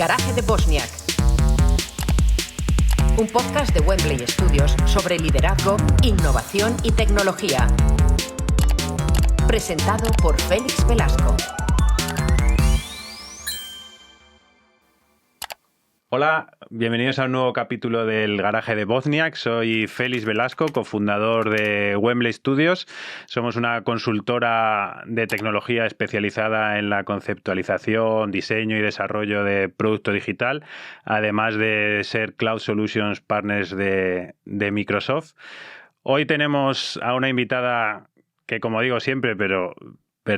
Garaje de Bosniak. Un podcast de Wembley Studios sobre liderazgo, innovación y tecnología. Presentado por Félix Velasco. Hola, bienvenidos a un nuevo capítulo del Garaje de Bosniak. Soy Félix Velasco, cofundador de Wembley Studios. Somos una consultora de tecnología especializada en la conceptualización, diseño y desarrollo de producto digital, además de ser Cloud Solutions Partners de Microsoft. Hoy tenemos a una invitada que, como digo siempre, pero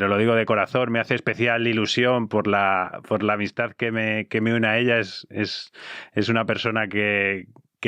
lo digo de corazón, me hace especial ilusión por la amistad que me une a ella. Es una persona que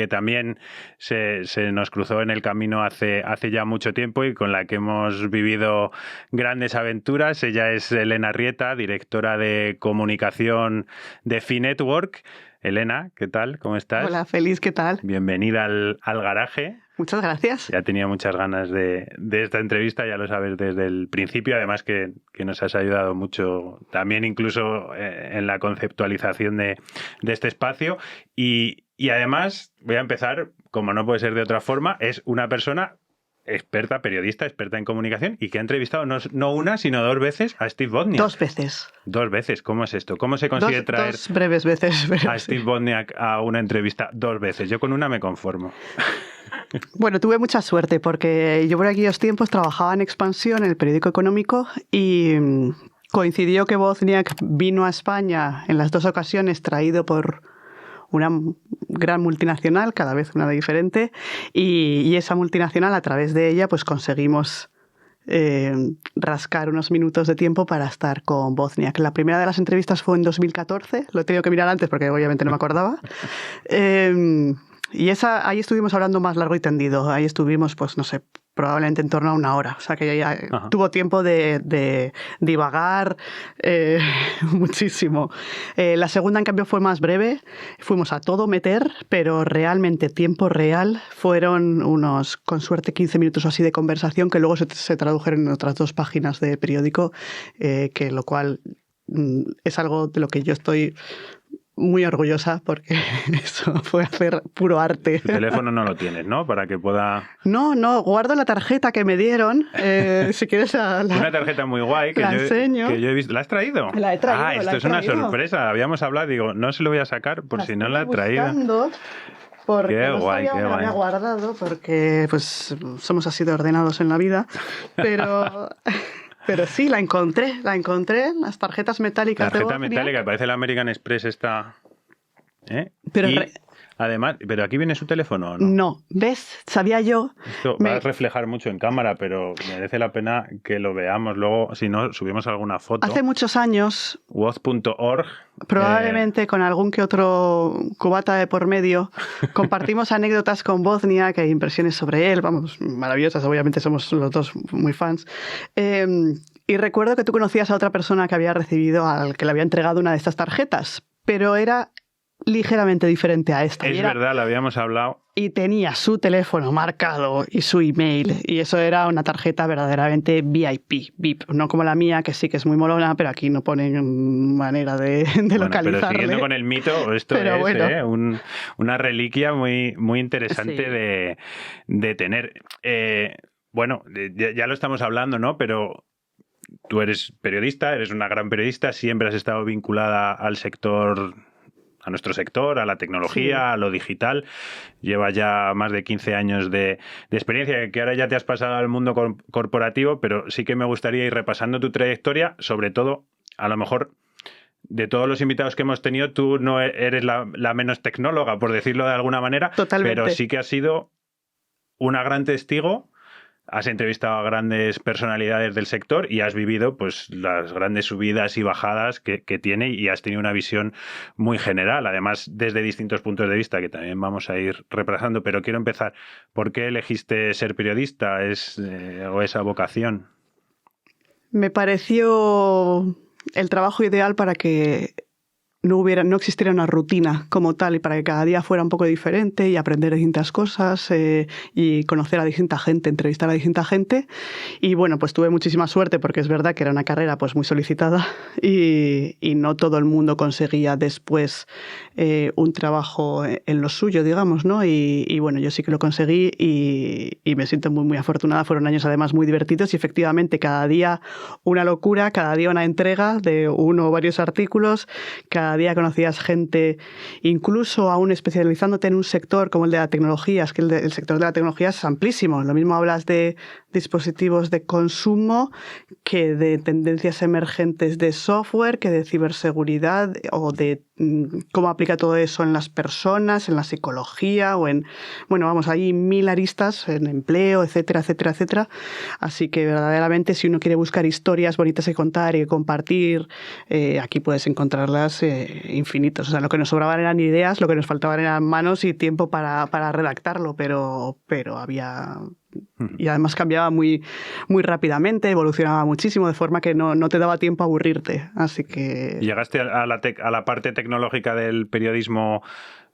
también se nos cruzó en el camino hace ya mucho tiempo y con la que hemos vivido grandes aventuras. Ella es Elena Rieta, directora de comunicación de Finetwork. Elena, ¿qué tal? ¿Cómo estás? Hola, Félix, ¿qué tal? Bienvenida al garaje. Muchas gracias. Ya tenía muchas ganas de esta entrevista, ya lo sabes desde el principio, además que nos has ayudado mucho también incluso en la conceptualización de este espacio. Y además, voy a empezar, como no puede ser de otra forma, es una persona experta, periodista, experta en comunicación y que ha entrevistado no una, sino dos veces a Steve Wozniak. Dos veces. Dos veces. ¿Cómo es esto? ¿Cómo se consigue traer dos breves veces, a Steve Wozniak a una entrevista dos veces? Yo con una me conformo. Bueno, tuve mucha suerte porque yo por aquellos tiempos trabajaba en Expansión, en el periódico económico, y coincidió que Wozniak vino a España en las dos ocasiones traído por una gran multinacional, cada vez una diferente, y esa multinacional, a través de ella, pues conseguimos rascar unos minutos de tiempo para estar con Wozniak. La primera de las entrevistas fue en 2014, lo he tenido que mirar antes porque obviamente no me acordaba. Y ahí estuvimos hablando más largo y tendido. Ahí estuvimos, pues no sé, probablemente en torno a una hora. O sea que ya tuvo tiempo de divagar muchísimo. La segunda, en cambio, fue más breve. Fuimos a todo meter, pero realmente tiempo real fueron unos, con suerte, 15 minutos o así de conversación que luego se tradujeron en otras dos páginas de periódico, que lo cual es algo de lo que yo estoy muy orgullosa porque eso fue hacer puro arte. Tu teléfono no lo tienes, ¿no? Para que pueda... No, guardo la tarjeta que me dieron. Si quieres una tarjeta muy guay que enseño. Que yo he visto. ¿La has traído? La he traído. Esto es una sorpresa. Habíamos hablado, digo, no se lo voy a sacar por si no la he traído. Porque qué no guay, sabía, me la había guardado porque pues somos así de ordenados en la vida. Pero sí, la encontré, las tarjetas metálicas de Wozniak. Tarjeta metálica, parece la American Express esta. Pero además, ¿pero aquí viene su teléfono o no? No, ¿ves? Sabía yo. Esto va a reflejar mucho en cámara, pero merece la pena que lo veamos. Luego, si no, subimos alguna foto. Hace muchos años, woz.org. Probablemente con algún que otro cubata de por medio, compartimos anécdotas con Wozniak e impresiones sobre él, vamos, maravillosas, obviamente somos los dos muy fans. Y recuerdo que tú conocías a otra persona que había recibido, al que le había entregado una de estas tarjetas, pero era ligeramente diferente a esta. Es verdad, lo habíamos hablado. Y tenía su teléfono marcado y su email. Y eso era una tarjeta verdaderamente VIP. No como la mía, que sí que es muy molona, pero aquí no ponen manera de localizarle. Pero siguiendo con el mito, esto pero es bueno. una reliquia muy, muy interesante sí. de tener. Bueno, ya lo estamos hablando, ¿no? Pero tú eres periodista, eres una gran periodista, siempre has estado vinculada al sector... a nuestro sector, a la tecnología, sí, a lo digital. Llevas ya más de 15 años de experiencia, que ahora ya te has pasado al mundo corporativo, pero sí que me gustaría ir repasando tu trayectoria, sobre todo, a lo mejor, de todos los invitados que hemos tenido, tú no eres la menos tecnóloga, por decirlo de alguna manera. Totalmente. Pero sí que has sido una gran testigo. Has entrevistado a grandes personalidades del sector y has vivido pues las grandes subidas y bajadas que tiene y has tenido una visión muy general, además desde distintos puntos de vista que también vamos a ir repasando. Pero quiero empezar, ¿por qué elegiste ser periodista o esa vocación? Me pareció el trabajo ideal para que no existiera una rutina como tal y para que cada día fuera un poco diferente y aprender distintas cosas y conocer a distinta gente, entrevistar a distinta gente. Y bueno, pues tuve muchísima suerte porque es verdad que era una carrera pues muy solicitada y no todo el mundo conseguía después un trabajo en lo suyo, digamos, ¿no? Y bueno, yo sí que lo conseguí y me siento muy, muy afortunada. Fueron años además muy divertidos y efectivamente cada día una locura, cada día una entrega de uno o varios artículos, cada día conocías gente, incluso aún especializándote en un sector como el de la tecnología, es que el sector de la tecnología es amplísimo. Lo mismo hablas de dispositivos de consumo que de tendencias emergentes de software, que de ciberseguridad o de cómo aplica todo eso en las personas, en la psicología o en, bueno, vamos, hay 1000 aristas en empleo, etcétera, etcétera, etcétera. Así que verdaderamente si uno quiere buscar historias bonitas que contar y compartir, aquí puedes encontrarlas infinitas. O sea, lo que nos sobraban eran ideas, lo que nos faltaban eran manos y tiempo para redactarlo, pero había... Y además cambiaba muy, muy rápidamente, evolucionaba muchísimo, de forma que no te daba tiempo a aburrirte. Así que... ¿Llegaste a la parte tecnológica del periodismo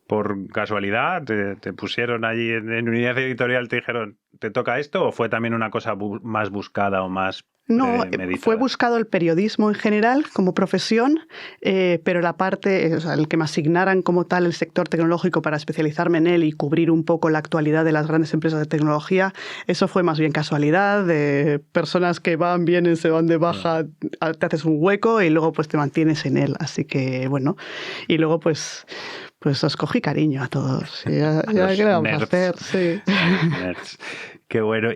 por casualidad? ¿Te pusieron allí en unidad editorial, te dijeron, ¿te toca esto? ¿O fue también una cosa más buscada o más No, meditada? fue buscado el periodismo en general como profesión, pero la parte, o sea, el que me asignaran como tal el sector tecnológico para especializarme en él y cubrir un poco la actualidad de las grandes empresas de tecnología, eso fue más bien casualidad, de personas que van, vienen, se van de baja, te haces un hueco y luego pues te mantienes en él. Así que bueno, y luego pues os cogí cariño a todos. Ya ¿qué le vamos a hacer? Sí. Nerds. Qué bueno.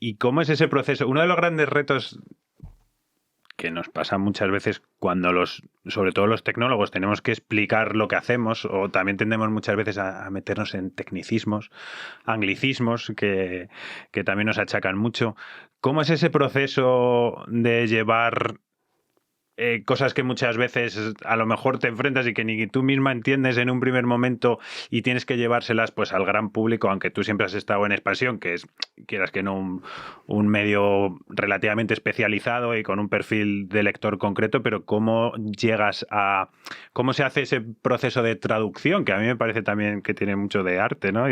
¿Y cómo es ese proceso? Uno de los grandes retos que nos pasa muchas veces cuando sobre todo los tecnólogos, tenemos que explicar lo que hacemos, o también tendemos muchas veces a meternos en tecnicismos, anglicismos, que también nos achacan mucho. ¿Cómo es ese proceso de llevar cosas que muchas veces a lo mejor te enfrentas y que ni tú misma entiendes en un primer momento y tienes que llevárselas pues al gran público, aunque tú siempre has estado en expansión, que es, quieras que no, un medio relativamente especializado y con un perfil de lector concreto, pero cómo se hace ese proceso de traducción, que a mí me parece también que tiene mucho de arte, ¿no?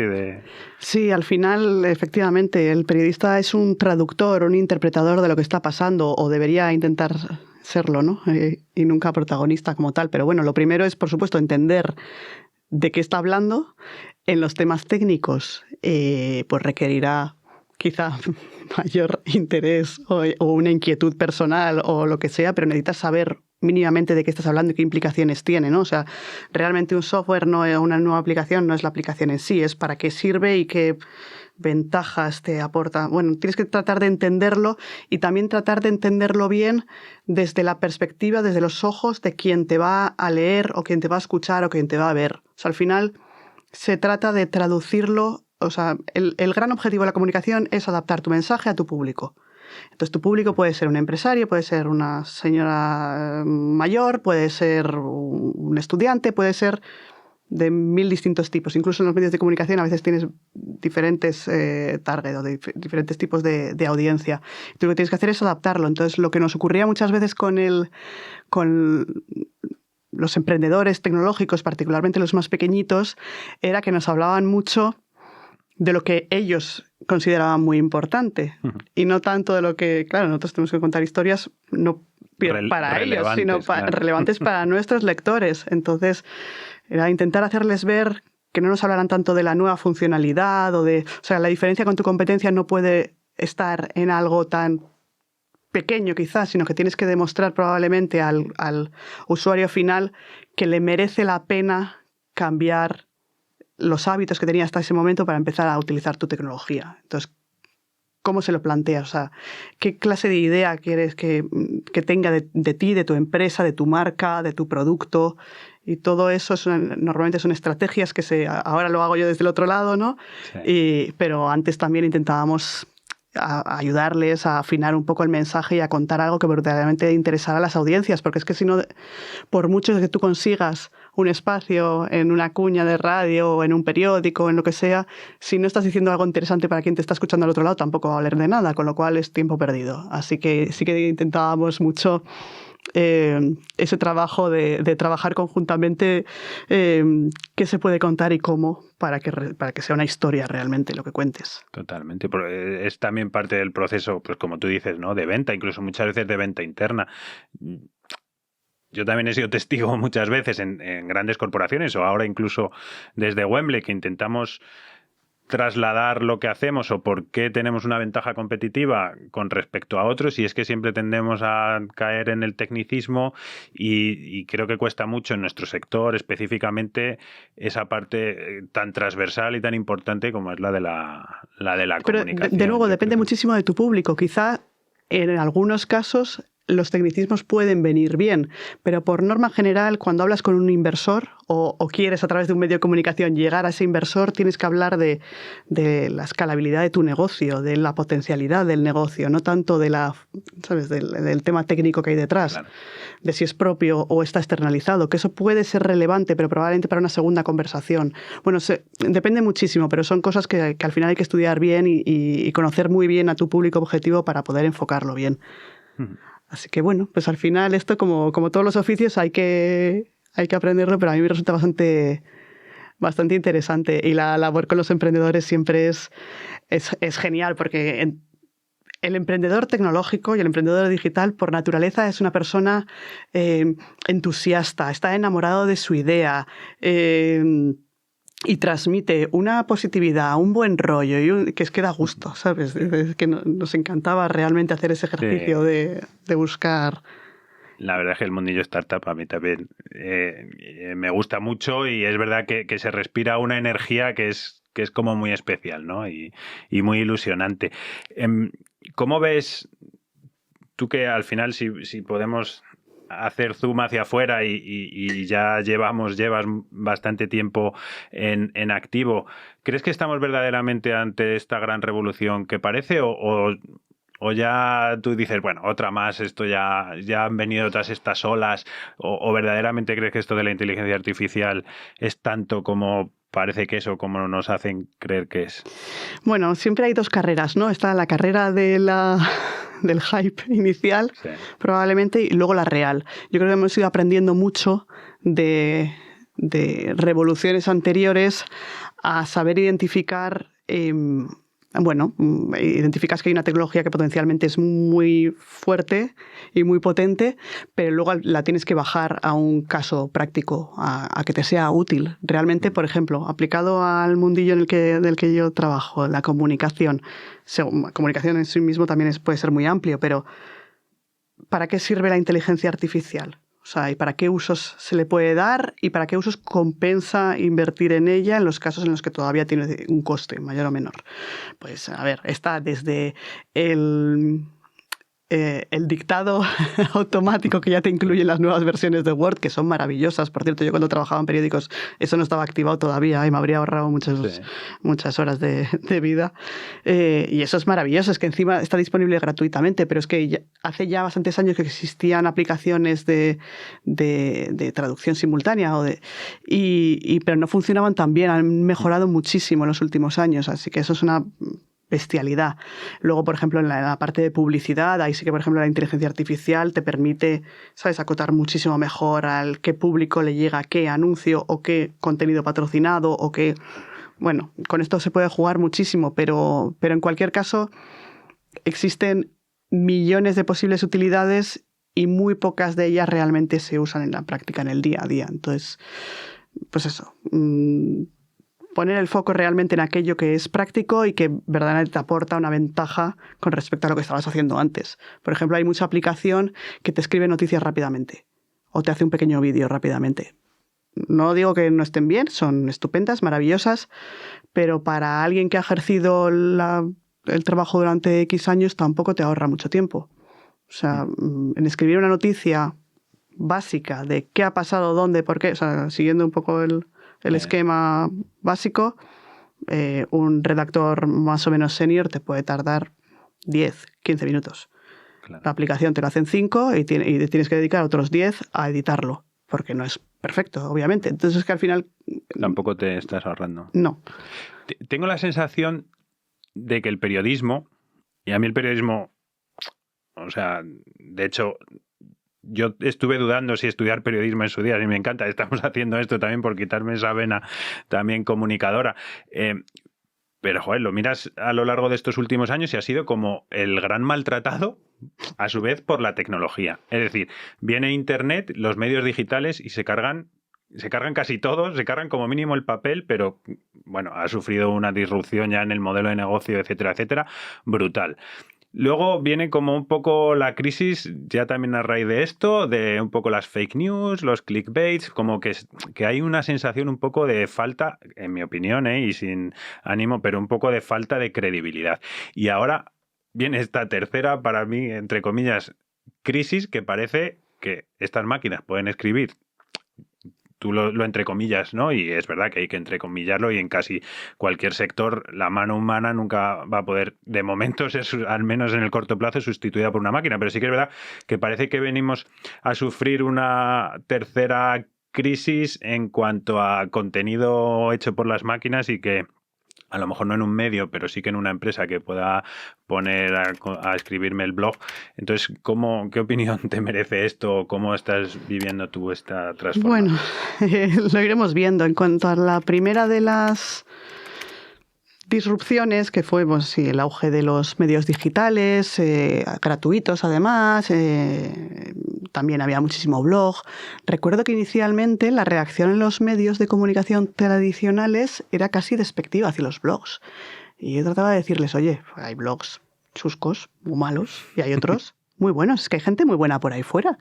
Sí, al final, efectivamente, el periodista es un traductor, un interpretador de lo que está pasando, o debería intentar serlo, ¿no? Y nunca protagonista como tal. Pero bueno, lo primero es, por supuesto, entender de qué está hablando. En los temas técnicos, pues requerirá quizá mayor interés o una inquietud personal o lo que sea, pero necesitas saber mínimamente de qué estás hablando y qué implicaciones tiene, ¿no? O sea, realmente un software, no es una nueva aplicación, no es la aplicación en sí, es para qué sirve y qué ventajas te aporta. Bueno, tienes que tratar de entenderlo y también tratar de entenderlo bien desde la perspectiva, desde los ojos de quien te va a leer o quien te va a escuchar o quien te va a ver. O sea, al final se trata de traducirlo. O sea, el gran objetivo de la comunicación es adaptar tu mensaje a tu público. Entonces, tu público puede ser un empresario, puede ser una señora mayor, puede ser un estudiante, puede ser de 1000 distintos tipos. Incluso en los medios de comunicación a veces tienes diferentes target o diferentes tipos de audiencia. Tú lo que tienes que hacer es adaptarlo. Entonces, lo que nos ocurría muchas veces con los emprendedores tecnológicos, particularmente los más pequeñitos, era que nos hablaban mucho de lo que ellos consideraban muy importante y no tanto de lo que, claro, nosotros tenemos que contar historias no para ellos, sino relevantes para nuestros lectores. Entonces, era intentar hacerles ver que no nos hablaran tanto de la nueva funcionalidad o sea, la diferencia con tu competencia no puede estar en algo tan pequeño quizás, sino que tienes que demostrar probablemente al usuario final que le merece la pena cambiar los hábitos que tenía hasta ese momento para empezar a utilizar tu tecnología. Entonces, ¿cómo se lo planteas? O sea, ¿qué clase de idea quieres que tenga de ti, de tu empresa, de tu marca, de tu producto? Y todo eso normalmente son estrategias que ahora lo hago yo desde el otro lado, ¿no? Sí. Pero antes también intentábamos ayudarles a afinar un poco el mensaje y a contar algo que verdaderamente interesara a las audiencias, porque es que si no, por mucho que tú consigas un espacio en una cuña de radio o en un periódico o en lo que sea, si no estás diciendo algo interesante para quien te está escuchando al otro lado, tampoco va a valer de nada, con lo cual es tiempo perdido. Así que sí que intentábamos mucho ese trabajo de trabajar conjuntamente, qué se puede contar y cómo para que sea una historia realmente lo que cuentes. Totalmente. Es también parte del proceso, pues como tú dices, ¿no? De venta, incluso muchas veces de venta interna. Yo también he sido testigo muchas veces en grandes corporaciones o ahora incluso desde Wembley que intentamos trasladar lo que hacemos o por qué tenemos una ventaja competitiva con respecto a otros, y es que siempre tendemos a caer en el tecnicismo y creo que cuesta mucho en nuestro sector específicamente esa parte tan transversal y tan importante como es la de la comunicación. Pero de nuevo, depende muchísimo de tu público. Quizá en algunos casos los tecnicismos pueden venir bien, pero por norma general, cuando hablas con un inversor o quieres a través de un medio de comunicación llegar a ese inversor, tienes que hablar de la escalabilidad de tu negocio, de la potencialidad del negocio, no tanto de ¿sabes? Del tema técnico que hay detrás, claro, de si es propio o está externalizado, que eso puede ser relevante, pero probablemente para una segunda conversación. Bueno, depende muchísimo, pero son cosas que al final hay que estudiar bien y conocer muy bien a tu público objetivo para poder enfocarlo bien. Así que bueno, pues al final esto, como todos los oficios, hay que aprenderlo, pero a mí me resulta bastante interesante. Y la labor con los emprendedores siempre es genial, porque el emprendedor tecnológico y el emprendedor digital, por naturaleza, es una persona entusiasta, está enamorado de su idea, y transmite una positividad, un buen rollo, que es que da gusto, ¿sabes? Es que nos encantaba realmente hacer ese ejercicio de buscar. La verdad es que el mundillo startup a mí también me gusta mucho, y es verdad que se respira una energía que es como muy especial, ¿no? Y muy ilusionante. ¿Cómo ves tú que al final, si podemos hacer zoom hacia afuera y ya llevas bastante tiempo en activo, ¿crees que estamos verdaderamente ante esta gran revolución que parece o ya tú dices, bueno, otra más, esto ya han venido todas estas olas, o verdaderamente crees que esto de la inteligencia artificial es tanto como parece que es o como nos hacen creer que es? Bueno, siempre hay dos carreras, ¿no? Está la carrera del hype inicial, sí, probablemente, y luego la real. Yo creo que hemos ido aprendiendo mucho de revoluciones anteriores a saber identificar. Identificas que hay una tecnología que potencialmente es muy fuerte y muy potente, pero luego la tienes que bajar a un caso práctico, a que te sea útil. Realmente, por ejemplo, aplicado al mundillo del que yo trabajo, la comunicación. La comunicación en sí mismo también puede ser muy amplio, pero ¿para qué sirve la inteligencia artificial? O sea, ¿y para qué usos se le puede dar y para qué usos compensa invertir en ella en los casos en los que todavía tiene un coste mayor o menor? Pues, a ver, está desde el dictado automático que ya te incluyen las nuevas versiones de Word, que son maravillosas. Por cierto, yo cuando trabajaba en periódicos eso no estaba activado todavía y me habría ahorrado muchas horas de vida. Y eso es maravilloso, es que encima está disponible gratuitamente, pero es que hace ya bastantes años que existían aplicaciones de traducción simultánea pero no funcionaban tan bien, han mejorado muchísimo en los últimos años, así que eso es una bestialidad. Luego, por ejemplo, en la parte de publicidad, ahí sí que, por ejemplo, la inteligencia artificial te permite, ¿sabes?, acotar muchísimo mejor al qué público le llega qué anuncio o qué contenido patrocinado o qué. Bueno, con esto se puede jugar muchísimo, pero en cualquier caso existen millones de posibles utilidades y muy pocas de ellas realmente se usan en la práctica, en el día a día. Entonces, pues eso. Poner el foco realmente en aquello que es práctico y que verdaderamente te aporta una ventaja con respecto a lo que estabas haciendo antes. Por ejemplo, hay mucha aplicación que te escribe noticias rápidamente o te hace un pequeño vídeo rápidamente. No digo que no estén bien, son estupendas, maravillosas, pero para alguien que ha ejercido el trabajo durante X años tampoco te ahorra mucho tiempo. O sea, en escribir una noticia básica de qué ha pasado, dónde, por qué, o sea, siguiendo un poco el esquema básico, un redactor más o menos senior te puede tardar 10, 15 minutos. Claro. La aplicación te lo hace en 5 y tienes que dedicar otros 10 a editarlo, porque no es perfecto, obviamente. Entonces es que al final... Tampoco te estás ahorrando. No. Tengo la sensación de que el periodismo, y a mí el periodismo, o sea, de hecho... yo estuve dudando si estudiar periodismo en su día, y me encanta, estamos haciendo esto también por quitarme esa vena también comunicadora. Pero, joder, lo miras a lo largo de estos últimos años y ha sido como el gran maltratado, a su vez, por la tecnología. Es decir, viene Internet, los medios digitales y se cargan casi todos, se cargan como mínimo el papel, pero, bueno, ha sufrido una disrupción ya en el modelo de negocio, etcétera, etcétera, brutal. Luego viene como un poco la crisis, ya también a raíz de esto, de un poco las fake news, los clickbaits, como que hay una sensación un poco de falta, en mi opinión, y sin ánimo, pero un poco de falta de credibilidad. Y ahora viene esta tercera, para mí, entre comillas, crisis, que parece que estas máquinas pueden escribir. Tú lo entrecomillas, ¿no? Y es verdad que hay que entrecomillarlo, y en casi cualquier sector la mano humana nunca va a poder, de momento, ser, al menos en el corto plazo, sustituida por una máquina. Pero sí que es verdad que parece que venimos a sufrir una tercera crisis en cuanto a contenido hecho por las máquinas, y que a lo mejor no en un medio, pero sí que en una empresa que pueda poner a escribirme el blog. Entonces, ¿qué opinión te merece esto? ¿Cómo estás viviendo tú esta transformación? Bueno, lo iremos viendo. En cuanto a la primera de las disrupciones, que fue pues, sí, el auge de los medios digitales, gratuitos además, también había muchísimo blog. Recuerdo que inicialmente la reacción en los medios de comunicación tradicionales era casi despectiva hacia los blogs. Y yo trataba de decirles, oye, hay blogs chuscos, muy malos, y hay otros muy buenos. Es que hay gente muy buena por ahí fuera.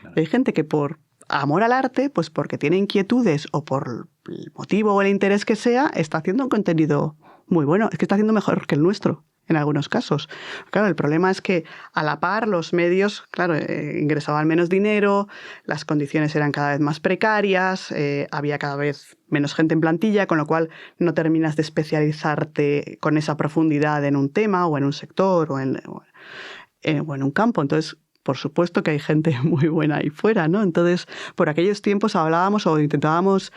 Claro. Hay gente que por amor al arte, pues porque tiene inquietudes o por el motivo o el interés que sea, está haciendo un contenido muy bueno. Es que está haciendo mejor que el nuestro en algunos casos. Claro, el problema es que a la par los medios, claro, ingresaban menos dinero, las condiciones eran cada vez más precarias, había cada vez menos gente en plantilla, con lo cual no terminas de especializarte con esa profundidad en un tema o en un sector o en un campo. Entonces, por supuesto que hay gente muy buena ahí fuera, ¿no? Entonces, por aquellos tiempos hablábamos o intentábamos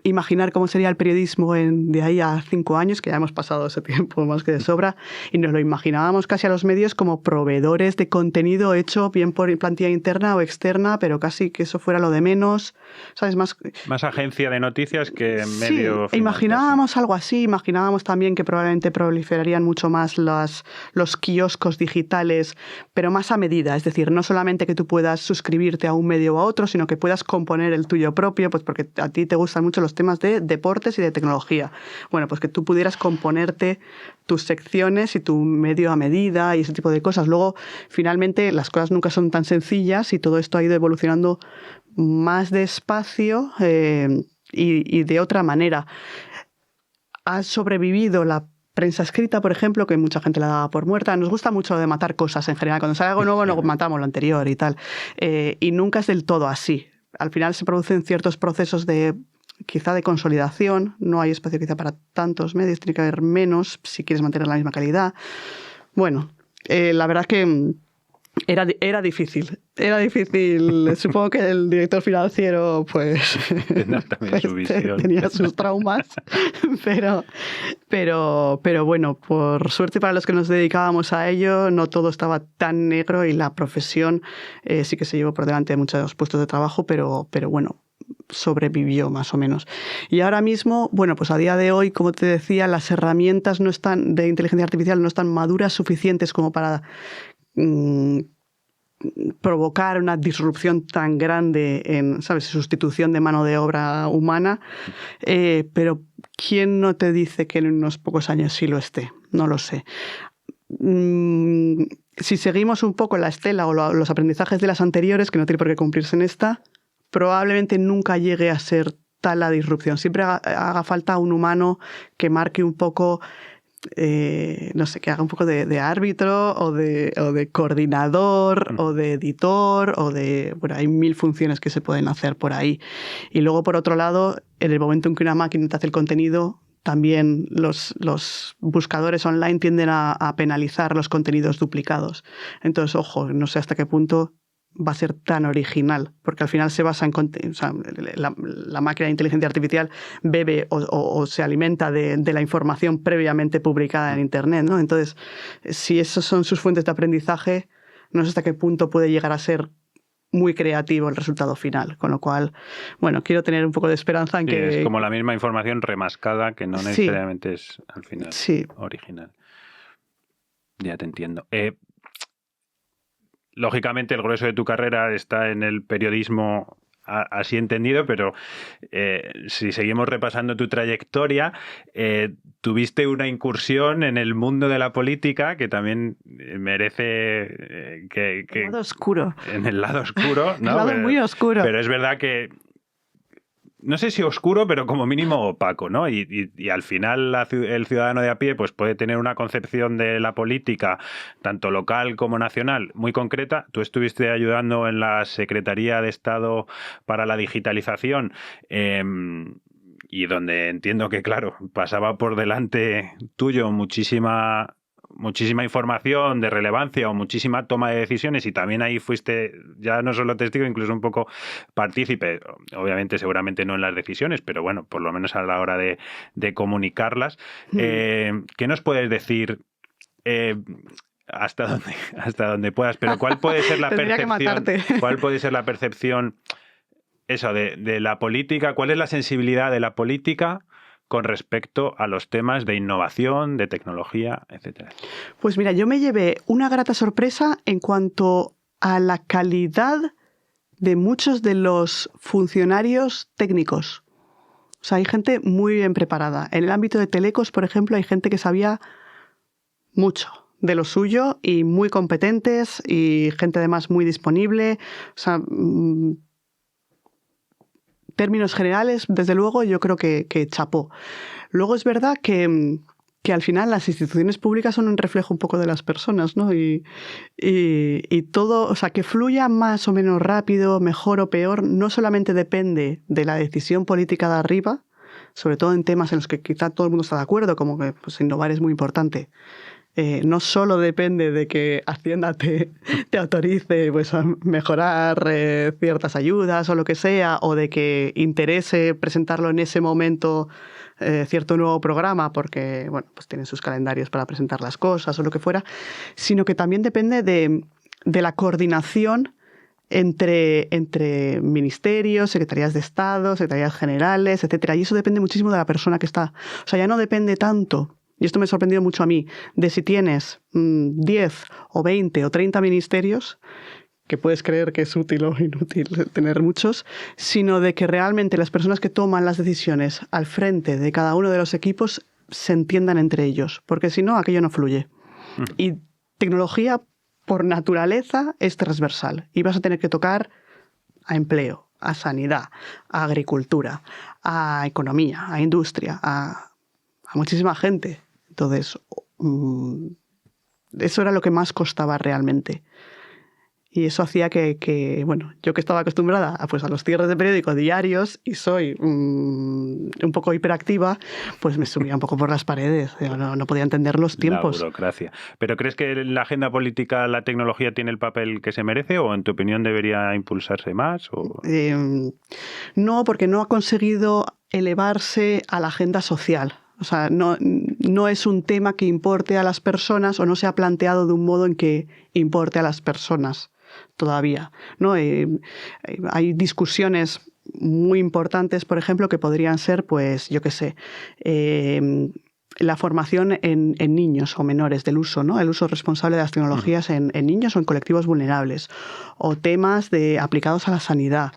imaginar cómo sería el periodismo de ahí a 5 años, que ya hemos pasado ese tiempo más que de sobra, y nos lo imaginábamos casi a los medios como proveedores de contenido hecho bien por plantilla interna o externa, pero casi que eso fuera lo de menos, ¿sabes? Más agencia de noticias que medio... Sí, imaginábamos algo así, imaginábamos también que probablemente proliferarían mucho más los kioscos digitales, pero más a medida, es decir, no solamente que tú puedas suscribirte a un medio o a otro, sino que puedas componer el tuyo propio, pues porque a ti te gustan mucho los temas de deportes y de tecnología. Bueno, pues que tú pudieras componerte tus secciones y tu medio a medida y ese tipo de cosas. Luego, finalmente, las cosas nunca son tan sencillas y todo esto ha ido evolucionando más despacio y de otra manera. Ha sobrevivido la prensa escrita, por ejemplo, que mucha gente la daba por muerta. Nos gusta mucho lo de matar cosas en general. Cuando sale algo nuevo, no matamos lo anterior y tal. Y nunca es del todo así. Al final se producen ciertos procesos quizá de consolidación. No hay espacio quizá para tantos medios, tiene que haber menos si quieres mantener la misma calidad. Bueno, la verdad que era difícil. Era difícil. Supongo que el director financiero pues tenía sus traumas. Pero bueno, por suerte para los que nos dedicábamos a ello, no todo estaba tan negro y la profesión sí que se llevó por delante de muchos puestos de trabajo, pero bueno, sobrevivió más o menos. Y ahora mismo, bueno, pues a día de hoy, como te decía, las herramientas de inteligencia artificial no están maduras suficientes como para provocar una disrupción tan grande en, ¿sabes?, sustitución de mano de obra humana, pero ¿quién no te dice que en unos pocos años sí lo esté? No lo sé. Si seguimos un poco la estela o los aprendizajes de las anteriores, que no tiene por qué cumplirse en esta, probablemente nunca llegue a ser tal la disrupción. Siempre haga falta un humano que marque un poco, no sé, que haga un poco de árbitro o de coordinador o de editor bueno, hay 1000 funciones que se pueden hacer por ahí. Y luego, por otro lado, en el momento en que una máquina te hace el contenido, también los buscadores online tienden a penalizar los contenidos duplicados. Entonces, ojo, no sé hasta qué punto va a ser tan original, porque al final se basa en... O sea, la máquina de inteligencia artificial bebe o se alimenta de la información previamente publicada en Internet, ¿no? Entonces, si esas son sus fuentes de aprendizaje, no sé hasta qué punto puede llegar a ser muy creativo el resultado final, con lo cual, bueno, quiero tener un poco de esperanza en que... Es como la misma información remascada que no necesariamente es al final original. Ya te entiendo. Lógicamente el grueso de tu carrera está en el periodismo así entendido, pero si seguimos repasando tu trayectoria, tuviste una incursión en el mundo de la política que también merece el lado oscuro. En el lado oscuro, ¿no? El lado muy oscuro. Pero es verdad que no sé si oscuro, pero como mínimo opaco, ¿no? Y al final el ciudadano de a pie pues puede tener una concepción de la política, tanto local como nacional, muy concreta. Tú estuviste ayudando en la Secretaría de Estado para la Digitalización, y donde entiendo que, claro, pasaba por delante tuyo muchísima información de relevancia o muchísima toma de decisiones, y también ahí fuiste ya no solo testigo, incluso un poco partícipe, obviamente seguramente no en las decisiones, pero bueno, por lo menos a la hora de comunicarlas. ¿Qué nos puedes decir hasta donde puedas? Pero ¿cuál puede ser la percepción? ¿Cuál puede ser la percepción eso de la política? ¿Cuál es la sensibilidad de la política con respecto a los temas de innovación, de tecnología, etcétera? Pues mira, yo me llevé una grata sorpresa en cuanto a la calidad de muchos de los funcionarios técnicos. O sea, hay gente muy bien preparada. En el ámbito de telecos, por ejemplo, hay gente que sabía mucho de lo suyo y muy competentes, y gente además muy disponible. O sea, términos generales, desde luego, yo creo que chapó. Luego es verdad que al final las instituciones públicas son un reflejo un poco de las personas, ¿no? Y todo, o sea, que fluya más o menos rápido, mejor o peor, no solamente depende de la decisión política de arriba, sobre todo en temas en los que quizá todo el mundo está de acuerdo, como que pues, innovar es muy importante. No solo depende de que Hacienda te autorice pues, a mejorar ciertas ayudas o lo que sea, o de que interese presentarlo en ese momento cierto nuevo programa porque bueno, pues tienen sus calendarios para presentar las cosas o lo que fuera, sino que también depende de la coordinación entre ministerios, secretarías de Estado, secretarías generales, etcétera. Y eso depende muchísimo de la persona que está. O sea, ya no depende tanto, y esto me ha sorprendido mucho a mí, de si tienes 10 o 20 o 30 ministerios, que puedes creer que es útil o inútil tener muchos, sino de que realmente las personas que toman las decisiones al frente de cada uno de los equipos se entiendan entre ellos, porque si no, aquello no fluye. Y tecnología, por naturaleza, es transversal, y vas a tener que tocar a empleo, a sanidad, a agricultura, a economía, a industria, a muchísima gente. Entonces, eso era lo que más costaba realmente. Y eso hacía que bueno, yo que estaba acostumbrada a los cierres de periódicos diarios y soy un poco hiperactiva, pues me subía un poco por las paredes. No podía entender los tiempos. La burocracia. ¿Pero crees que en la agenda política la tecnología tiene el papel que se merece, o en tu opinión debería impulsarse más? No, porque no ha conseguido elevarse a la agenda social. O sea, no es un tema que importe a las personas, o no se ha planteado de un modo en que importe a las personas todavía, ¿no? Hay discusiones muy importantes, por ejemplo, que podrían ser, pues, yo qué sé, la formación en niños o menores del uso, ¿no? El uso responsable de las tecnologías en niños o en colectivos vulnerables, o temas aplicados a la sanidad,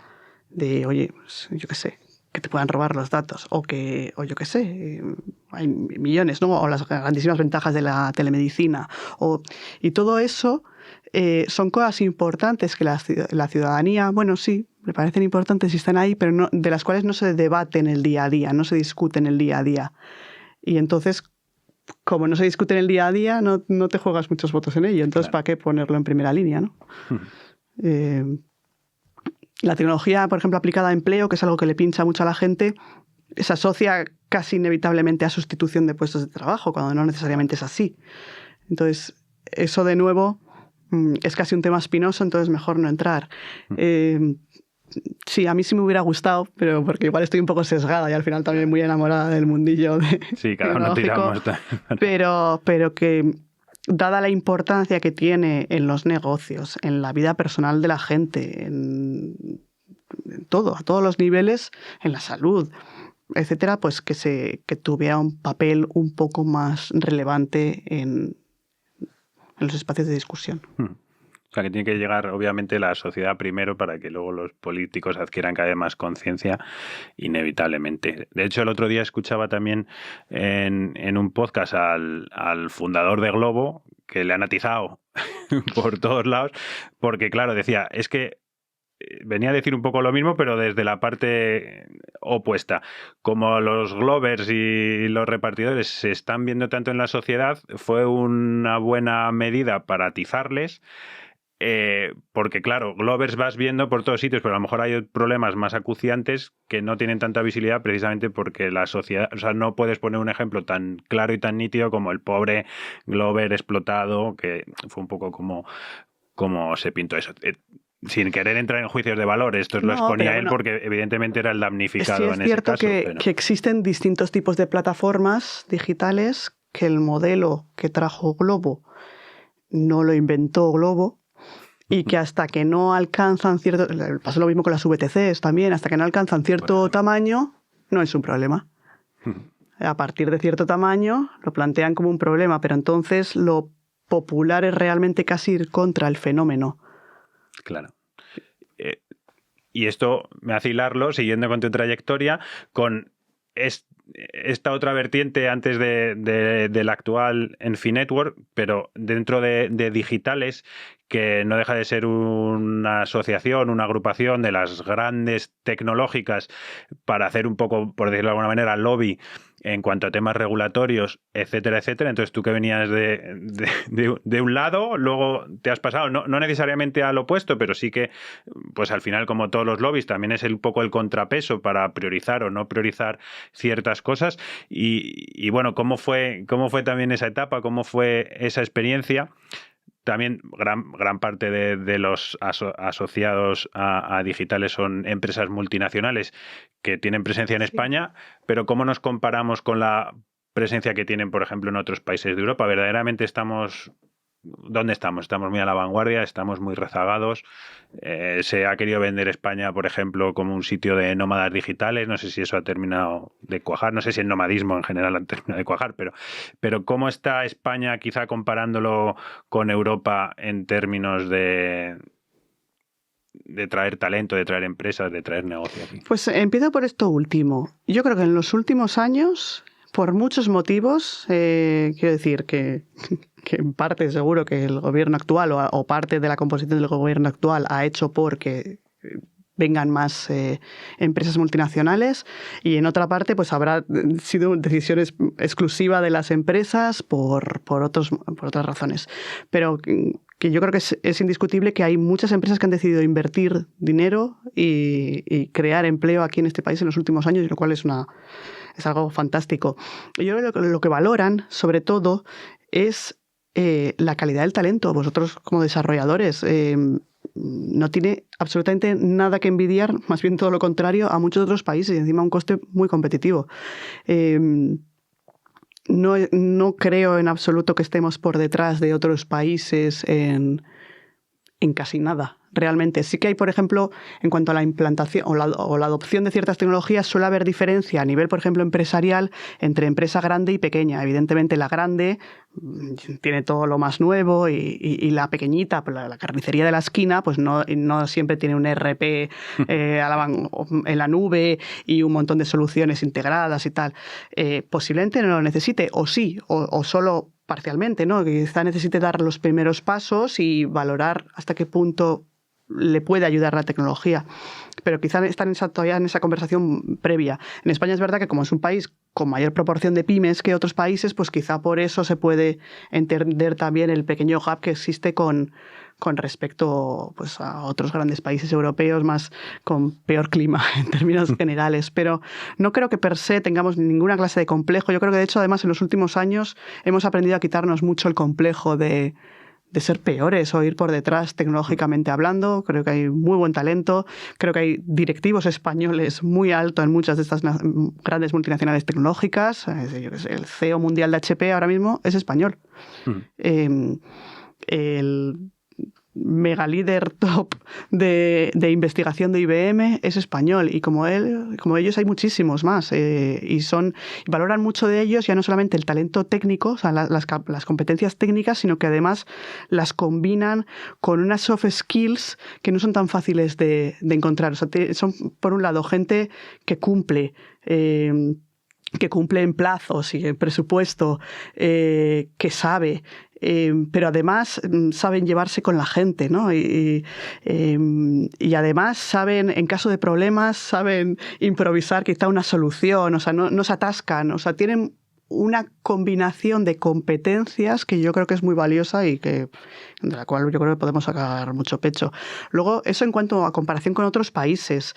de, oye, pues, yo qué sé, que te puedan robar los datos, o yo qué sé, hay millones, ¿no? O las grandísimas ventajas de la telemedicina. Y todo eso son cosas importantes que la ciudadanía, bueno, sí, me parecen importantes y están ahí, pero no, de las cuales no se debate en el día a día, no se discute en el día a día. Y entonces, como no se discute en el día a día, no te juegas muchos votos en ello. Entonces, claro, ¿para qué ponerlo en primera línea, no? La tecnología, por ejemplo, aplicada a empleo, que es algo que le pincha mucho a la gente, se asocia casi inevitablemente a sustitución de puestos de trabajo, cuando no necesariamente es así. Entonces, eso de nuevo es casi un tema espinoso, entonces mejor no entrar. Sí, a mí sí me hubiera gustado, pero porque igual estoy un poco sesgada y al final también muy enamorada del mundillo sí, cada uno tiramos. Pero que dada la importancia que tiene en los negocios, en la vida personal de la gente, en todo, a todos los niveles, en la salud, etcétera, pues que tuviera un papel un poco más relevante en los espacios de discusión. O sea, que tiene que llegar, obviamente, la sociedad primero para que luego los políticos adquieran cada vez más conciencia, inevitablemente. De hecho, el otro día escuchaba también en un podcast al fundador de Globo, que le han atizado por todos lados, porque, claro, decía, es que venía a decir un poco lo mismo, pero desde la parte opuesta. Como los Glovers y los repartidores se están viendo tanto en la sociedad, fue una buena medida para atizarles. Porque claro, Glovers vas viendo por todos sitios, pero a lo mejor hay problemas más acuciantes que no tienen tanta visibilidad precisamente porque la sociedad, o sea, no puedes poner un ejemplo tan claro y tan nítido como el pobre Glover explotado, que fue un poco como se pintó eso. Sin querer entrar en juicios de valor, esto lo exponía él porque evidentemente era el damnificado en ese caso. Es cierto que existen distintos tipos de plataformas digitales, que el modelo que trajo Globo no lo inventó Globo, y que hasta que no alcanzan cierto... Pasa lo mismo con las VTCs también, hasta que no alcanzan cierto tamaño, no es un problema. A partir de cierto tamaño lo plantean como un problema, pero entonces lo popular es realmente casi ir contra el fenómeno. Claro. Y esto me hace hilarlo, siguiendo con tu trayectoria, con esta otra vertiente antes de la actual Enfinetwork, pero dentro de digitales, que no deja de ser una asociación, una agrupación de las grandes tecnológicas para hacer un poco, por decirlo de alguna manera, lobby en cuanto a temas regulatorios, etcétera, etcétera. Entonces tú que venías de un lado, luego te has pasado, no necesariamente al opuesto, pero sí que, pues al final, como todos los lobbies, también es un poco el contrapeso para priorizar o no priorizar ciertas cosas. Y bueno, ¿cómo fue también esa etapa? ¿Cómo fue esa experiencia? También gran parte de los asociados a digitales son empresas multinacionales que tienen presencia en España, pero ¿cómo nos comparamos con la presencia que tienen, por ejemplo, en otros países de Europa? ¿Verdaderamente estamos... ¿Dónde estamos? Estamos muy a la vanguardia, estamos muy rezagados. Se ha querido vender España, por ejemplo, como un sitio de nómadas digitales. No sé si eso ha terminado de cuajar. No sé si el nomadismo en general ha terminado de cuajar, pero ¿cómo está España, quizá comparándolo con Europa en términos de traer talento, de traer empresas, de traer negocios? Pues empiezo por esto último. Yo creo que en los últimos años, por muchos motivos, quiero decir que en parte seguro que el gobierno actual o parte de la composición del gobierno actual ha hecho porque vengan más empresas multinacionales, y en otra parte pues habrá sido decisiones exclusivas de las empresas por otras razones. Pero que yo creo que es indiscutible que hay muchas empresas que han decidido invertir dinero y crear empleo aquí en este país en los últimos años, lo cual es algo fantástico. Yo creo que lo que valoran, sobre todo, es la calidad del talento. Vosotros, como desarrolladores, no tiene absolutamente nada que envidiar, más bien todo lo contrario, a muchos otros países, y encima a un coste muy competitivo. No creo en absoluto que estemos por detrás de otros países en casi nada. Realmente sí que hay, por ejemplo, en cuanto a la implantación o la adopción de ciertas tecnologías, suele haber diferencia a nivel, por ejemplo, empresarial entre empresa grande y pequeña. Evidentemente la grande tiene todo lo más nuevo y la pequeñita, la carnicería de la esquina, pues no siempre tiene un ERP en la nube y un montón de soluciones integradas y tal. Posiblemente no lo necesite, o sí, o solo parcialmente, ¿no? Que quizá necesite dar los primeros pasos y valorar hasta qué punto le puede ayudar la tecnología. Pero quizá están todavía en esa conversación previa. En España es verdad que como es un país con mayor proporción de pymes que otros países, pues quizá por eso se puede entender también el pequeño gap que existe con respecto pues, a otros grandes países europeos más con peor clima en términos generales. Pero no creo que per se tengamos ninguna clase de complejo. Yo creo que de hecho además en los últimos años hemos aprendido a quitarnos mucho el complejo de ser peores o ir por detrás tecnológicamente hablando. Creo que hay muy buen talento. Creo que hay directivos españoles muy alto en muchas de estas grandes multinacionales tecnológicas. El CEO mundial de HP ahora mismo es español. El mega líder top de investigación de IBM es español, y como ellos hay muchísimos más, y valoran mucho de ellos ya no solamente el talento técnico, o sea, las competencias técnicas, sino que además las combinan con unas soft skills que no son tan fáciles de encontrar. O sea, son, por un lado, gente que cumple en plazos y en presupuesto, que sabe, pero además saben llevarse con la gente, ¿no? Y además saben, en caso de problemas, saben improvisar quizá una solución, o sea, no se atascan, o sea, tienen una combinación de competencias que yo creo que es muy valiosa y de la cual yo creo que podemos sacar mucho pecho. Luego, eso en cuanto a comparación con otros países.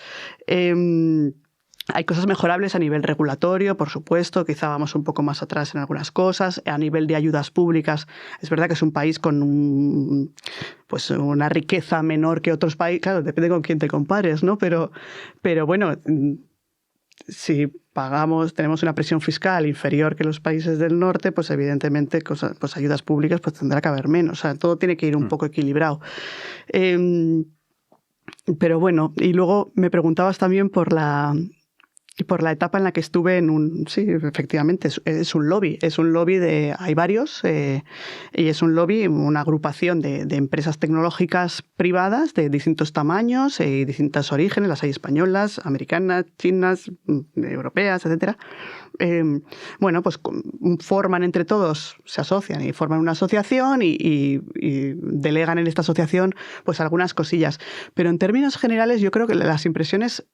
Hay cosas mejorables a nivel regulatorio, por supuesto, quizá vamos un poco más atrás en algunas cosas. A nivel de ayudas públicas, es verdad que es un país con una riqueza menor que otros países. Claro, depende con quién te compares, ¿no? Pero bueno, si tenemos una presión fiscal inferior que los países del norte, pues evidentemente pues ayudas públicas pues tendrá que haber menos. O sea, todo tiene que ir un poco equilibrado. Pero bueno, y luego me preguntabas también por la etapa en la que estuve sí, efectivamente, es un lobby. Hay varios, y es un lobby, una agrupación de empresas tecnológicas privadas de distintos tamaños y distintos orígenes. Las hay españolas, americanas, chinas, europeas, etcétera. Bueno, pues forman entre todos, se asocian y forman una asociación y delegan en esta asociación pues algunas cosillas. Pero en términos generales yo creo que las impresiones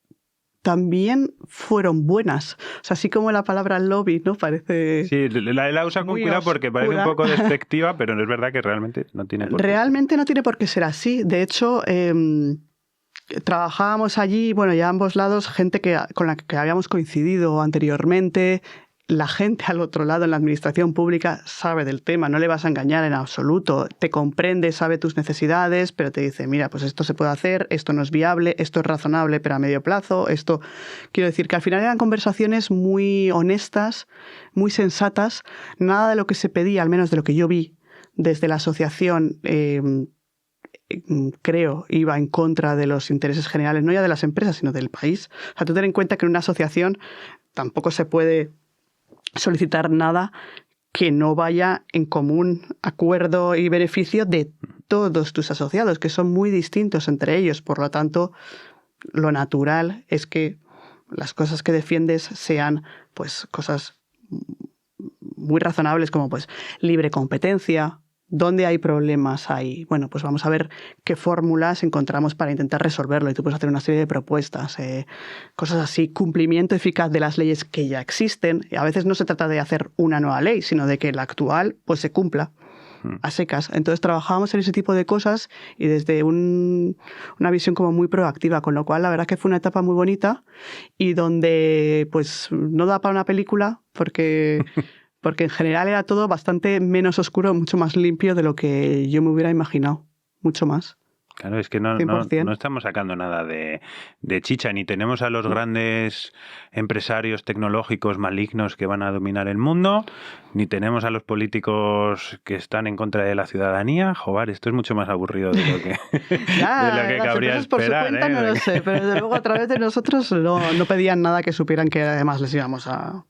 también fueron buenas. O sea, así como la palabra lobby, ¿no? Parece... Sí, la usa con cuidado porque parece un poco despectiva, pero no es verdad que realmente no tiene por qué. Realmente no tiene por qué ser así. De hecho, trabajábamos allí, bueno, ya a ambos lados, gente con la que habíamos coincidido anteriormente. La gente al otro lado, en la administración pública, sabe del tema, no le vas a engañar en absoluto. Te comprende, sabe tus necesidades, pero te dice, mira, pues esto se puede hacer, esto no es viable, esto es razonable, pero a medio plazo, esto... Quiero decir que al final eran conversaciones muy honestas, muy sensatas. Nada de lo que se pedía, al menos de lo que yo vi desde la asociación, creo, iba en contra de los intereses generales, no ya de las empresas, sino del país. O sea, tú ten en cuenta que en una asociación tampoco se puede solicitar nada que no vaya en común acuerdo y beneficio de todos tus asociados, que son muy distintos entre ellos. Por lo tanto, lo natural es que las cosas que defiendes sean pues cosas muy razonables, como pues libre competencia. ¿Dónde hay problemas ahí? Bueno, pues vamos a ver qué fórmulas encontramos para intentar resolverlo. Y tú puedes hacer una serie de propuestas, cosas así, cumplimiento eficaz de las leyes que ya existen. Y a veces no se trata de hacer una nueva ley, sino de que la actual pues se cumpla a secas. Entonces trabajábamos en ese tipo de cosas y desde una visión como muy proactiva, con lo cual la verdad que fue una etapa muy bonita y donde pues no da para una película porque en general era todo bastante menos oscuro, mucho más limpio de lo que yo me hubiera imaginado, mucho más. Claro, es que no estamos sacando nada de chicha, ni tenemos a los grandes empresarios tecnológicos malignos que van a dominar el mundo, ni tenemos a los políticos que están en contra de la ciudadanía. Joder, esto es mucho más aburrido de lo que, ya, de lo que cabría esperar. Por su cuenta no lo sé, pero desde luego a través de nosotros no pedían nada que supieran que además les íbamos a...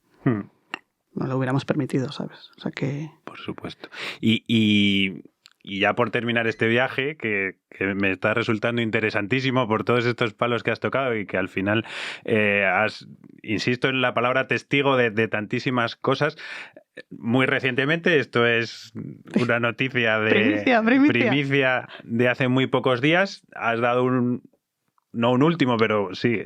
No lo hubiéramos permitido, ¿sabes? O sea que... Por supuesto. Y ya por terminar este viaje, que me está resultando interesantísimo por todos estos palos que has tocado y que al final insisto en la palabra testigo de tantísimas cosas. Muy recientemente, esto es una noticia de primicia de hace muy pocos días, has dado no un último, pero sí,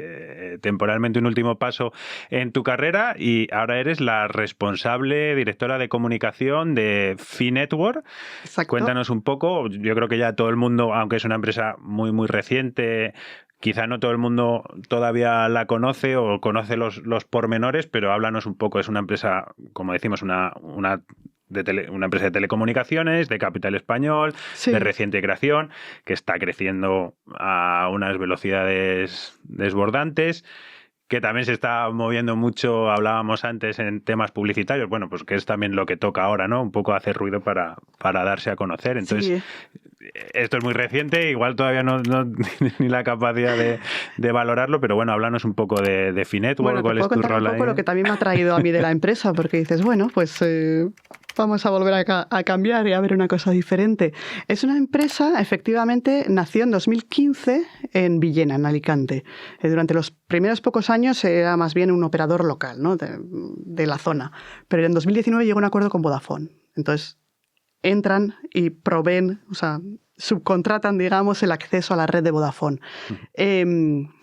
temporalmente un último paso en tu carrera y ahora eres la responsable directora de comunicación de Phi Network. Exacto. Cuéntanos un poco, yo creo que ya todo el mundo, aunque es una empresa muy, muy reciente, quizá no todo el mundo todavía la conoce o conoce los pormenores, pero háblanos un poco. Es una empresa, como decimos, una una empresa de telecomunicaciones, de capital español, Sí. de reciente creación, que está creciendo a unas velocidades desbordantes, que también se está moviendo mucho, hablábamos antes, en temas publicitarios, bueno, pues que es también lo que toca ahora, ¿no? Un poco hacer ruido para darse a conocer. Entonces, esto es muy reciente, igual todavía no ni la capacidad de valorarlo, pero bueno, háblanos un poco de Finetwork, Bueno, ¿cuál es tu rol ahí? un poco lo que también me ha traído a mí de la empresa, porque dices, bueno, pues vamos a volver a cambiar y a ver una cosa diferente. Es una empresa, efectivamente, nació en 2015 en Villena, en Alicante. Durante los primeros pocos años era más bien un operador local, ¿no? de la zona. Pero en 2019 llegó a un acuerdo con Vodafone. Entonces, entran y proveen, o sea, subcontratan, digamos, el acceso a la red de Vodafone.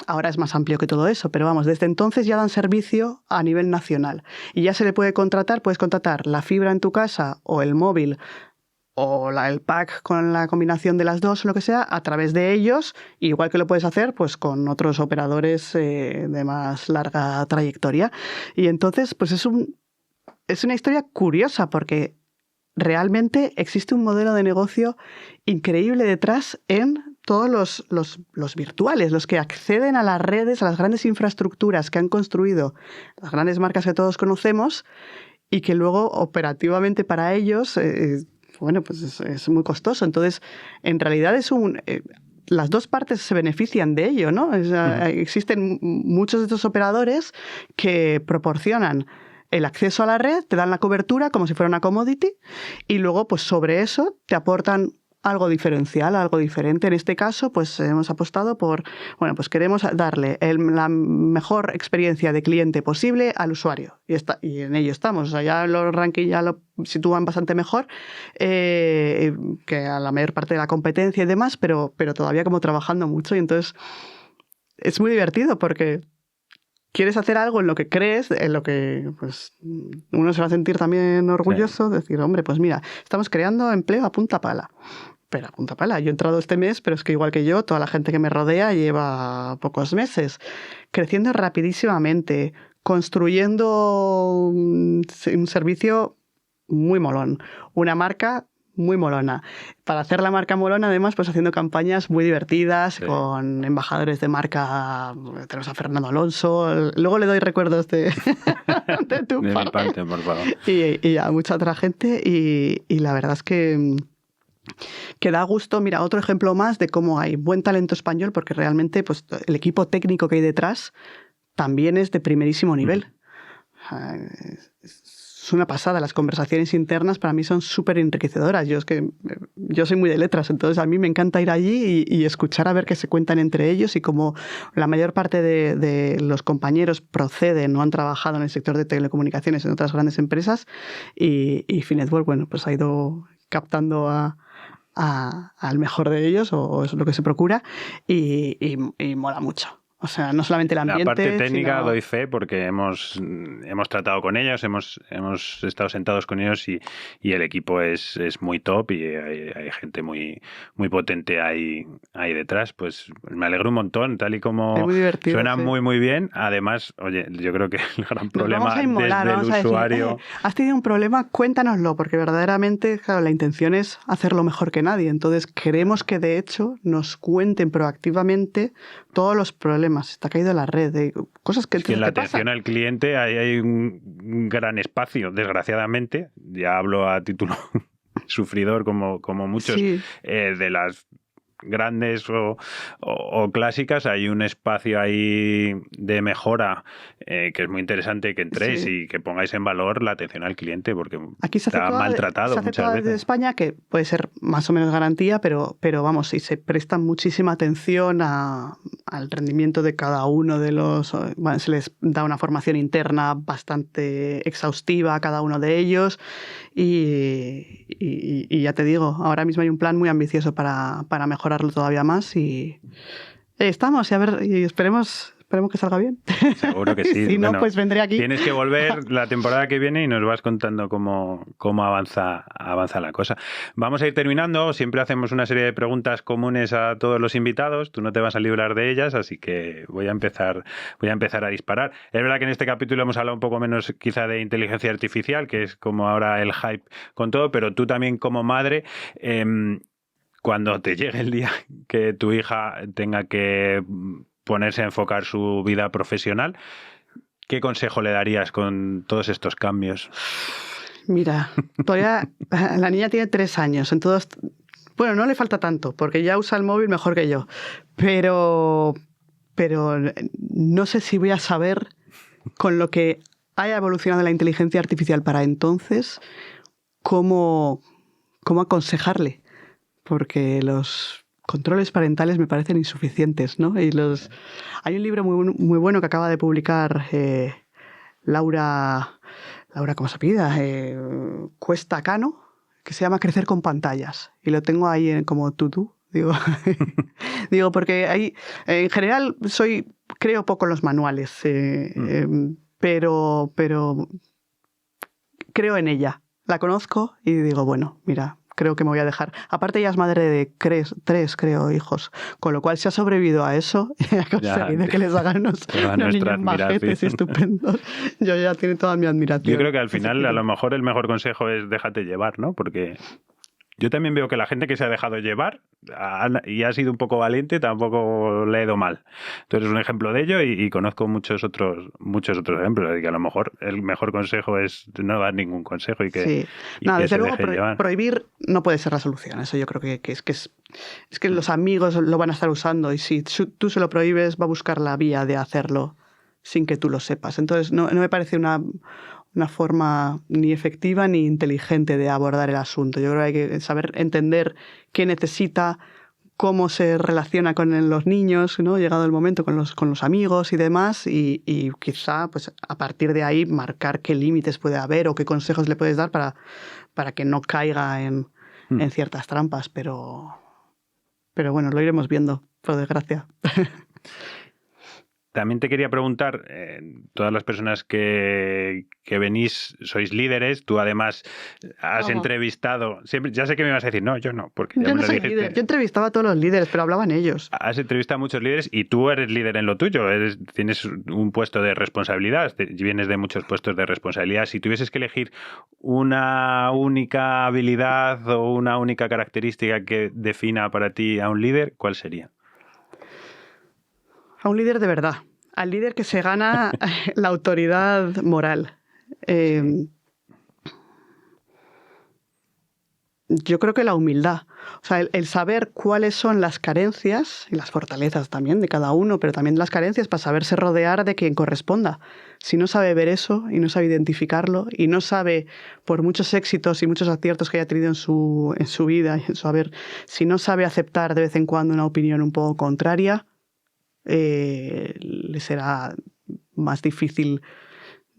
Ahora es más amplio que todo eso, pero vamos, desde entonces ya dan servicio a nivel nacional. Y ya se le puedes contratar la fibra en tu casa o el móvil o el pack con la combinación de las dos, lo que sea, a través de ellos, igual que lo puedes hacer pues con otros operadores de más larga trayectoria. Y entonces, pues es una historia curiosa porque realmente existe un modelo de negocio increíble detrás en todos los virtuales, los que acceden a las redes, a las grandes infraestructuras que han construido las grandes marcas que todos conocemos y que luego operativamente para ellos, bueno, pues es muy costoso. Entonces, en realidad las dos partes se benefician de ello, ¿no? Existen muchos de estos operadores que proporcionan el acceso a la red, te dan la cobertura como si fuera una commodity y luego pues sobre eso te aportan algo diferencial, algo diferente. En este caso pues hemos apostado por, bueno, pues queremos darle la mejor experiencia de cliente posible al usuario y en ello estamos. O sea, ya los rankings ya lo sitúan bastante mejor que a la mayor parte de la competencia y demás, pero todavía como trabajando mucho y entonces es muy divertido porque quieres hacer algo en lo que crees, en lo que pues, uno se va a sentir también orgulloso, sí. Decir, hombre, pues mira, estamos creando empleo a punta pala. Pero a punta pala. Yo he entrado este mes, pero es que igual que yo, toda la gente que me rodea lleva pocos meses. Creciendo rapidísimamente, construyendo un servicio muy molón. Una marca muy molona. Para hacer la marca molona, además, pues haciendo campañas muy divertidas, sí. Con embajadores de marca. Tenemos a Fernando Alonso. Luego le doy recuerdos de tu de mi parte, por favor. Y a mucha otra gente. Y la verdad es que da gusto. Mira, otro ejemplo más de cómo hay buen talento español, porque realmente pues, el equipo técnico que hay detrás también es de primerísimo nivel. Es una pasada. Las conversaciones internas para mí son súper enriquecedoras. Yo soy muy de letras, entonces a mí me encanta ir allí y escuchar a ver qué se cuentan entre ellos y como la mayor parte de los compañeros proceden o han trabajado en el sector de telecomunicaciones en otras grandes empresas y Finetwork, bueno, pues ha ido captando al mejor de ellos, o es lo que se procura, y mola mucho. O sea, no solamente el ambiente... La parte técnica sino... doy fe porque hemos tratado con ellos, hemos estado sentados con ellos y el equipo es muy top y hay gente muy, muy potente ahí detrás. Pues me alegro un montón, tal y como suena, sí. Muy, muy bien. Además, oye, yo creo que el gran problema desde el usuario... has tenido un problema, cuéntanoslo, porque verdaderamente, claro, la intención es hacerlo mejor que nadie. Entonces, queremos que, de hecho, nos cuenten proactivamente todos los problemas. Está caído la red, de cosas que... Es que en la atención al cliente hay un gran espacio, desgraciadamente, ya hablo a título sufridor como muchos, sí. De las grandes o clásicas, hay un espacio ahí de mejora que es muy interesante que entréis, sí. Y que pongáis en valor la atención al cliente, porque aquí se está maltratado muchas veces. Desde España, que puede ser más o menos garantía, pero vamos, sí, se presta muchísima atención al rendimiento de cada uno de los... Bueno, se les da una formación interna bastante exhaustiva a cada uno de ellos y ya te digo, ahora mismo hay un plan muy ambicioso para mejorarlo todavía más y estamos, y a ver, y esperemos esperemos que salga bien. Seguro que sí. Si no, pues vendré aquí. Tienes que volver la temporada que viene y nos vas contando cómo avanza la cosa. Vamos a ir terminando. Siempre hacemos una serie de preguntas comunes a todos los invitados. Tú no te vas a librar de ellas, así que voy a empezar a disparar. Es verdad que en este capítulo hemos hablado un poco menos quizá de inteligencia artificial, que es como ahora el hype con todo, pero tú también como madre, cuando te llegue el día que tu hija tenga que ponerse a enfocar su vida profesional, ¿qué consejo le darías con todos estos cambios? Mira, todavía la niña tiene 3 años, entonces, bueno, no le falta tanto, porque ya usa el móvil mejor que yo, pero no sé si voy a saber, con lo que haya evolucionado la inteligencia artificial para entonces, cómo aconsejarle, porque los controles parentales me parecen insuficientes, ¿no? Y hay un libro muy bueno que acaba de publicar Laura, ¿cómo se apellida? Cuesta Cano, que se llama Crecer con pantallas, y lo tengo ahí como tutú. Digo, porque ahí, en general, creo poco en los manuales, pero creo en ella. La conozco y digo, bueno, mira, creo que me voy a dejar. Aparte, ella es madre de 3, creo, hijos, con lo cual, si ha sobrevivido a eso, y ha conseguido que les hagan unos niños majetes y estupendos, yo ya tiene toda mi admiración. Yo creo que al final, a lo mejor, el mejor consejo es déjate llevar, ¿no? Porque yo también veo que la gente que se ha dejado llevar y ha sido un poco valiente tampoco le ha ido mal. Tú eres un ejemplo de ello y conozco muchos otros ejemplos. Así que a lo mejor el mejor consejo es no dar ningún consejo y que, sí. Desde luego prohibir no puede ser la solución. Eso yo creo que es que los amigos lo van a estar usando y si tú se lo prohíbes va a buscar la vía de hacerlo sin que tú lo sepas. Entonces no me parece una forma ni efectiva ni inteligente de abordar el asunto. Yo creo que hay que saber entender qué necesita, cómo se relaciona con los niños, ¿no? Llegado el momento con los amigos y demás, y quizá pues, a partir de ahí marcar qué límites puede haber o qué consejos le puedes dar para que no caiga en ciertas trampas. Pero bueno, lo iremos viendo, por desgracia. También te quería preguntar, todas las personas que venís sois líderes, tú además has entrevistado, siempre, ya sé que me ibas a decir, no, yo no, porque ya yo me no lo soy dijiste. líder, yo entrevistaba a todos los líderes, pero hablaban ellos. Has entrevistado a muchos líderes y tú eres líder en lo tuyo, tienes un puesto de responsabilidad, vienes de muchos puestos de responsabilidad. Si tuvieses que elegir una única habilidad o una única característica que defina para ti a un líder, ¿cuál sería? A un líder de verdad, al líder que se gana la autoridad moral. Yo creo que la humildad, o sea, el saber cuáles son las carencias y las fortalezas también de cada uno, pero también las carencias para saberse rodear de quien corresponda. Si no sabe ver eso y no sabe identificarlo y no sabe, por muchos éxitos y muchos aciertos que haya tenido en su vida y en su haber, si no sabe aceptar de vez en cuando una opinión un poco contraria, le será más difícil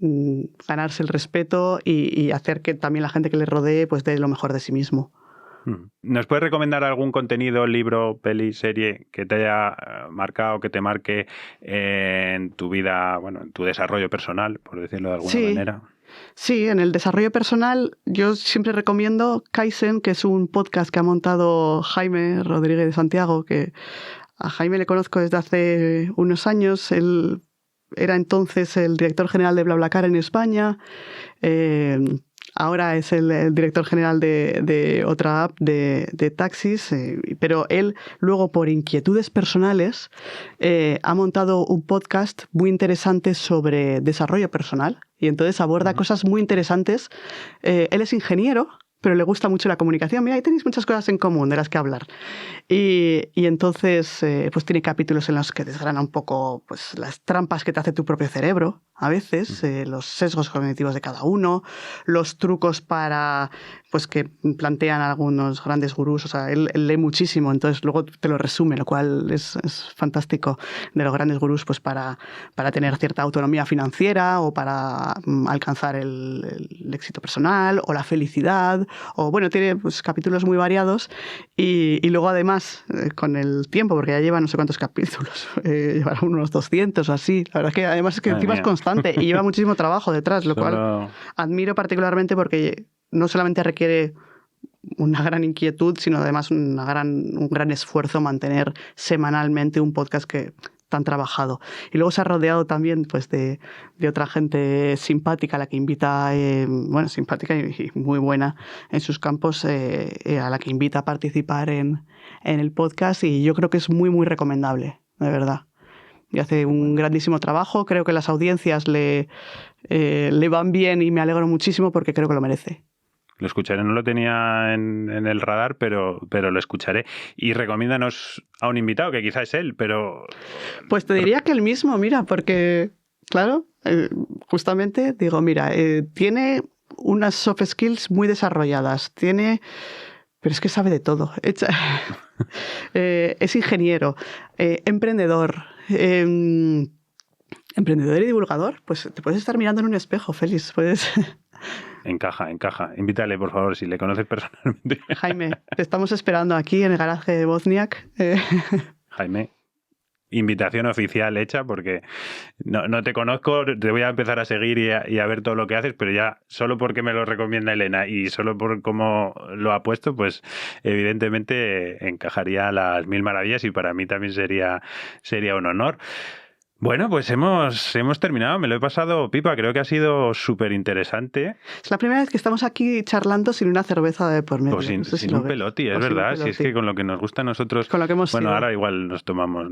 ganarse el respeto y hacer que también la gente que le rodee pues dé lo mejor de sí mismo. ¿Nos puedes recomendar algún contenido, libro, peli, serie que te haya marcado, que te marque en tu vida, bueno, en tu desarrollo personal, por decirlo de alguna manera? Sí, en el desarrollo personal yo siempre recomiendo Kaizen, que es un podcast que ha montado Jaime Rodríguez de Santiago, que a Jaime le conozco desde hace unos años. Él era entonces el director general de BlaBlaCar en España. Ahora es el director general de otra app de taxis. Pero él, luego, por inquietudes personales, ha montado un podcast muy interesante sobre desarrollo personal. Y entonces aborda cosas muy interesantes. Él es ingeniero, pero le gusta mucho la comunicación. Mira, ahí tenéis muchas cosas en común de las que hablar. Y entonces pues tiene capítulos en los que desgrana un poco pues, las trampas que te hace tu propio cerebro, a veces, los sesgos cognitivos de cada uno, los trucos para pues que plantean algunos grandes gurús. O sea, él lee muchísimo, entonces luego te lo resume, lo cual es fantástico, de los grandes gurús pues para tener cierta autonomía financiera o para alcanzar el éxito personal o la felicidad o bueno, tiene pues, capítulos muy variados y luego además, con el tiempo, porque ya lleva no sé cuántos capítulos, llevará unos 200 o así, la verdad es que además es que encima es constante y lleva muchísimo trabajo detrás, lo cual admiro particularmente porque no solamente requiere una gran inquietud, sino además un gran esfuerzo mantener semanalmente un podcast que tan trabajado. Y luego se ha rodeado también pues, de otra gente simpática, a la que invita, simpática y muy buena en sus campos, a la que invita a participar en el podcast, y yo creo que es muy, muy recomendable, de verdad. Y hace un grandísimo trabajo, creo que las audiencias le van bien y me alegro muchísimo porque creo que lo merece. Lo escucharé, no lo tenía en el radar, pero lo escucharé. Y recomiéndanos a un invitado, que quizás es él, pero... Pues te diría que el mismo, mira, porque, claro, justamente digo, mira, tiene unas soft skills muy desarrolladas, pero es que sabe de todo. Es ingeniero, emprendedor, emprendedor y divulgador. Pues te puedes estar mirando en un espejo, Félix, puedes... Encaja. Invítale, por favor, si le conoces personalmente. Jaime, te estamos esperando aquí en el garaje de Wozniak. Jaime, invitación oficial hecha, porque no te conozco, te voy a empezar a seguir y a ver todo lo que haces, pero ya solo porque me lo recomienda Elena y solo por cómo lo ha puesto, pues evidentemente encajaría a las mil maravillas y para mí también sería un honor. Bueno, pues hemos terminado. Me lo he pasado pipa. Creo que ha sido súper interesante. Es la primera vez que estamos aquí charlando sin una cerveza de por medio. Pues sin un peloti, es verdad. Si es que con lo que nos gusta a nosotros... Con lo que hemos sido. Ahora igual nos tomamos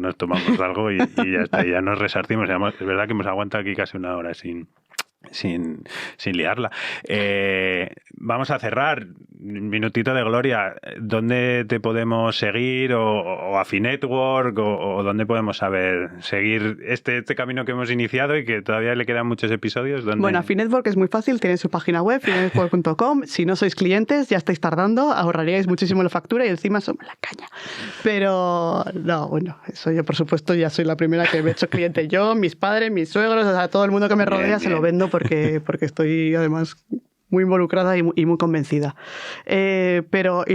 algo y ya está, ya nos resarcimos. Es verdad que hemos aguantado aquí casi una hora sin liarla. Vamos a cerrar. Minutito de gloria. ¿Dónde te podemos seguir? O Afinetwork, o dónde podemos seguir este camino que hemos iniciado y que todavía le quedan muchos episodios? Bueno, Afinetwork es muy fácil, tiene su página web, afinetwork.com. Si no sois clientes, ya estáis tardando, ahorraríais muchísimo la factura y encima somos la caña. Pero no, bueno, eso yo por supuesto ya soy la primera que me he hecho cliente. Yo, mis padres, mis suegros, o sea, todo el mundo que me rodea bien. Se lo vendo porque estoy además muy involucrada y muy convencida. Y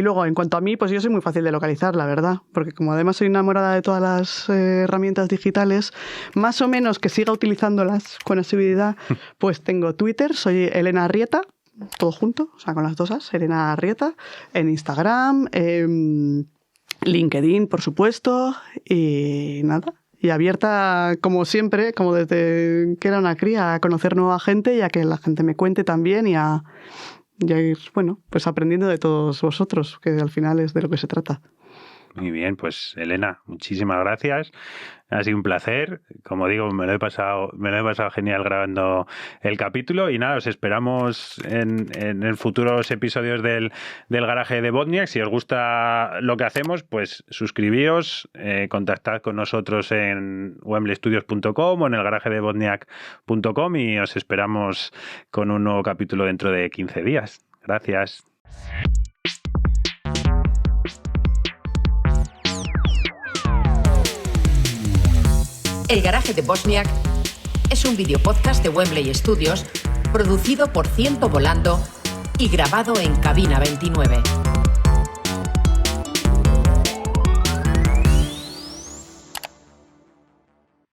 luego, en cuanto a mí, pues yo soy muy fácil de localizar, la verdad, porque como además soy enamorada de todas las herramientas digitales, más o menos que siga utilizándolas con asiduidad, pues tengo Twitter, soy Elena Arrieta, todo junto, o sea, con las dos As, Elena Arrieta, en Instagram, LinkedIn, por supuesto, y nada. Y abierta, como siempre, como desde que era una cría, a conocer nueva gente y a que la gente me cuente también y a ir, bueno, pues aprendiendo de todos vosotros, que al final es de lo que se trata. Muy bien, pues Elena, muchísimas gracias. Ha sido un placer. Como digo, me lo he pasado genial grabando el capítulo. Y nada, os esperamos en futuros episodios del garaje de Wozniak. Si os gusta lo que hacemos, pues suscribíos, contactad con nosotros en wembleystudios.com o en el garaje de Wozniak.com y os esperamos con un nuevo capítulo dentro de 15 días. Gracias. El garaje de Wozniak es un videopodcast de Wembley Studios producido por Ciento Volando y grabado en Cabina 29.